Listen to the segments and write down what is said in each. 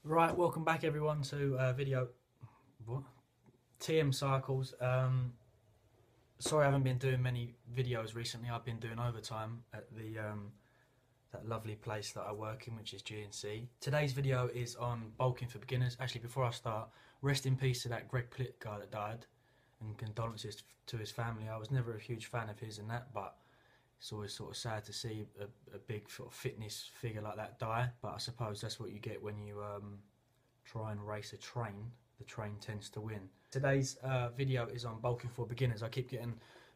Right, welcome back everyone to video TM Cycles. Sorry I haven't been doing many videos recently. I've been doing overtime at the that lovely place that I work in, which is GNC. Today's video is on bulking for beginners. Actually, before I start, rest in peace to that Greg Plitt guy that died, and condolences to his family. I was never a huge fan of his and that, but it's always sort of sad to see a big sort of fitness figure like that die. But I suppose that's what you get when you try and race a train. The train tends to win. Today's video is on bulking for beginners. I keep getting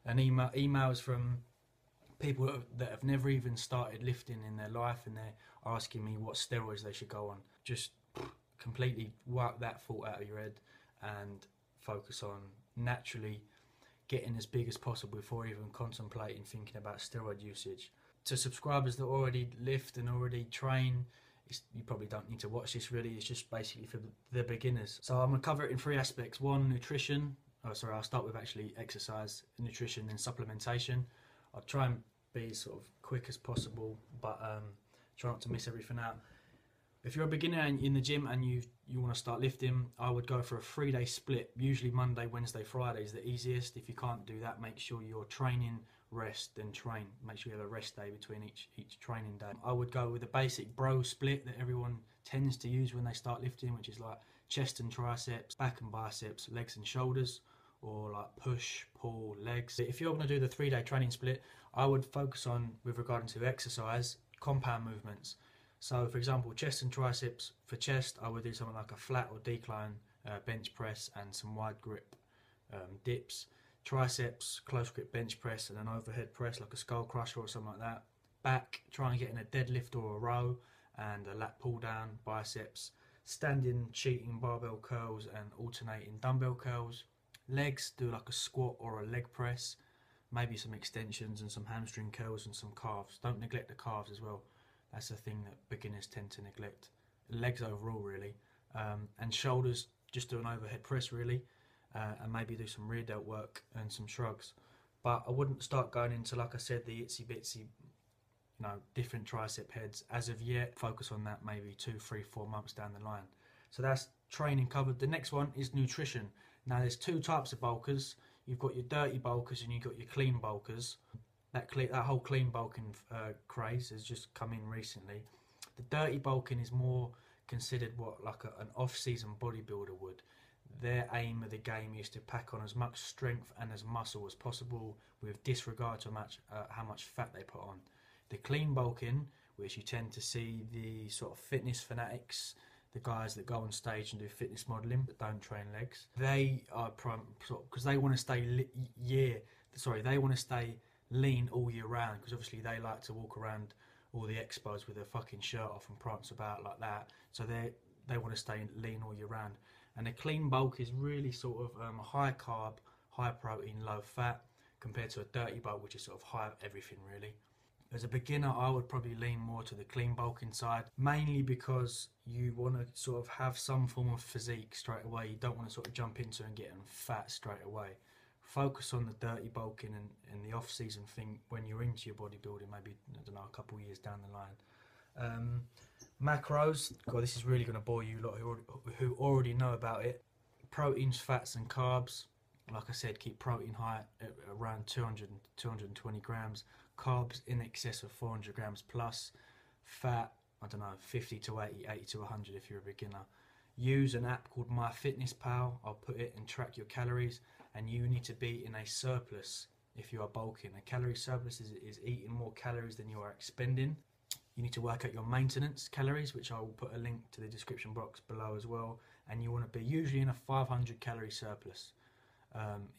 emails from people that have never even started lifting in their life, and they're asking me what steroids they should go on. Just completely wipe that thought out of your head and focus on naturally getting as big as possible before even contemplating thinking about steroid usage. To subscribers that already lift and already train, you probably don't need to watch this really. It's just basically for the beginners. So I'm going to cover it in three aspects. One, nutrition. I'll start with actually exercise, nutrition, then supplementation. I'll try and be sort of quick as possible, but try not to miss everything out. If you're a beginner in the gym and you want to start lifting, I would go for a 3-day split. Usually Monday, Wednesday, Friday is the easiest. If you can't do that, make sure you're training, rest, then train. Make sure you have a rest day between each training day. I would go with a basic bro split that everyone tends to use when they start lifting, which is like chest and triceps, back and biceps, legs and shoulders, or like push, pull, legs. If you're going to do the 3-day training split, I would focus on, with regard to exercise, compound movements. So for example, chest and triceps. For chest, I would do something like a flat or decline bench press and some wide grip dips. Triceps, close grip bench press and an overhead press like a skull crusher or something like that. Back, try and get in a deadlift or a row and a lat pull down. Biceps, standing cheating barbell curls and alternating dumbbell curls. Legs, do like a squat or a leg press, maybe some extensions and some hamstring curls and some calves. Don't neglect the calves as well. That's a thing that beginners tend to neglect. Legs overall really. And shoulders, just do an overhead press really, and maybe do some rear delt work and some shrugs. But I wouldn't start going into, like I said, the itsy bitsy, different tricep heads as of yet. Focus on that maybe 2, 3, 4 months down the line. So that's training covered. The next one is nutrition. Now there's two types of bulkers. You've got your dirty bulkers and you've got your clean bulkers. That whole clean bulking craze has just come in recently. The dirty bulking is more considered like an off-season bodybuilder would. Their aim of the game is to pack on as much strength and as muscle as possible with disregard to how much fat they put on. The clean bulking, which you tend to see the sort of fitness fanatics, the guys that go on stage and do fitness modelling but don't train legs, they are because they want to stay they want to stay lean all year round, because obviously they like to walk around all the expos with their fucking shirt off and prance about like that. So they want to stay lean all year round. And a clean bulk is really sort of high carb, high protein, low fat, compared to a dirty bulk, which is sort of high everything really. As a beginner, I would probably lean more to the clean bulking side, mainly because you want to sort of have some form of physique straight away. You don't want to sort of jump into and get fat straight away. Focus on the dirty bulking and the off-season thing when you're into your bodybuilding, maybe, I don't know, a couple of years down the line. Macros, God, this is really going to bore you lot who already know about it. Proteins, fats and carbs. Like I said, keep protein high at around 200 220 grams. Carbs in excess of 400 grams plus. Fat, I don't know, 50 to 80, 80 to 100 if you're a beginner. Use an app called MyFitness Pal. I'll put it and track your calories. And you need to be in a surplus if you are bulking. A calorie surplus is eating more calories than you are expending. You need to work out your maintenance calories, which I will put a link to the description box below as well. And you want to be usually in a 500 calorie surplus,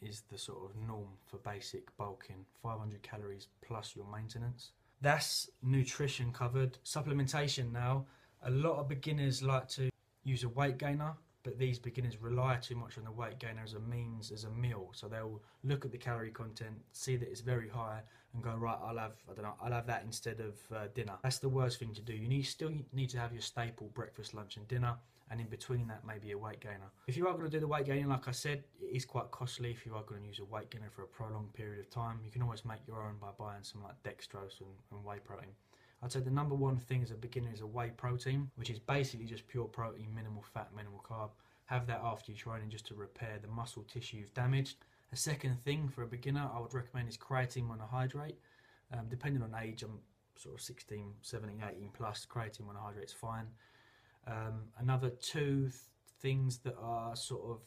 is the sort of norm for basic bulking. 500 calories plus your maintenance. That's nutrition covered. Supplementation now. A lot of beginners like to use a weight gainer, but these beginners rely too much on the weight gainer as a meal. So they'll look at the calorie content, see that it's very high, and go, right, I'll have that instead of dinner. That's the worst thing to do. You still need to have your staple breakfast, lunch, and dinner, and in between that, maybe a weight gainer. If you are going to do the weight gaining, like I said, it is quite costly. If you are going to use a weight gainer for a prolonged period of time, you can always make your own by buying some like dextrose and whey protein. I'd say the number one thing as a beginner is a whey protein, which is basically just pure protein, minimal fat, minimal carb. Have that after your training just to repair the muscle tissue you've damaged. A second thing for a beginner I would recommend is creatine monohydrate. Depending on age, I'm sort of 16, 17, 18 plus, creatine monohydrate is fine. Another two things that are sort of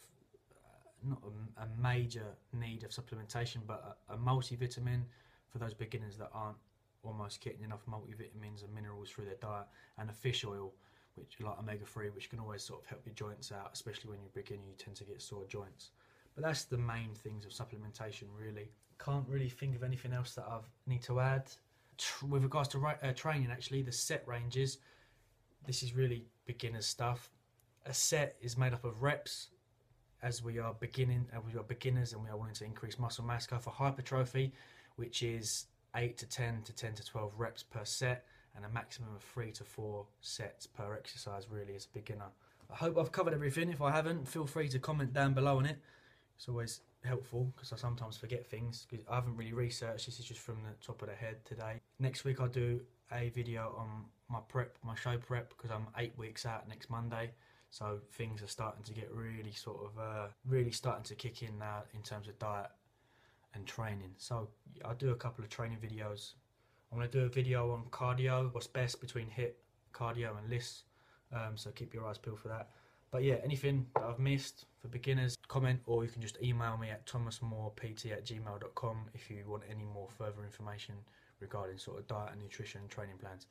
not a major need of supplementation, but a multivitamin for those beginners that aren't almost getting enough multivitamins and minerals through their diet, and a fish oil, which like omega-3, which can always sort of help your joints out, especially when you're a beginner, you tend to get sore joints. But that's the main things of supplementation, really. Can't really think of anything else that I need to add. With regards to training, actually, the set ranges, this is really beginner stuff. A set is made up of reps, as we are beginners and we are wanting to increase muscle mass. Go for hypertrophy, which is 8 to 10 to 10 to 12 reps per set, and a maximum of 3 to 4 sets per exercise, really, as a beginner. I hope I've covered everything. If I haven't, feel free to comment down below on it. It's always helpful because I sometimes forget things because I haven't really researched. This is just from the top of the head today. Next week I'll do a video on my prep, my show prep, because I'm 8 weeks out next Monday. So things are starting to get really really starting to kick in now in terms of diet and training. So I'll do a couple of training videos. I'm going to do a video on cardio, what's best between HIIT, cardio and LISS. So keep your eyes peeled for that. But yeah, anything that I've missed for beginners, comment, or you can just email me at thomasmoorept@gmail.com if you want any more further information regarding sort of diet and nutrition and training plans.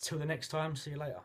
Till the next time, see you later.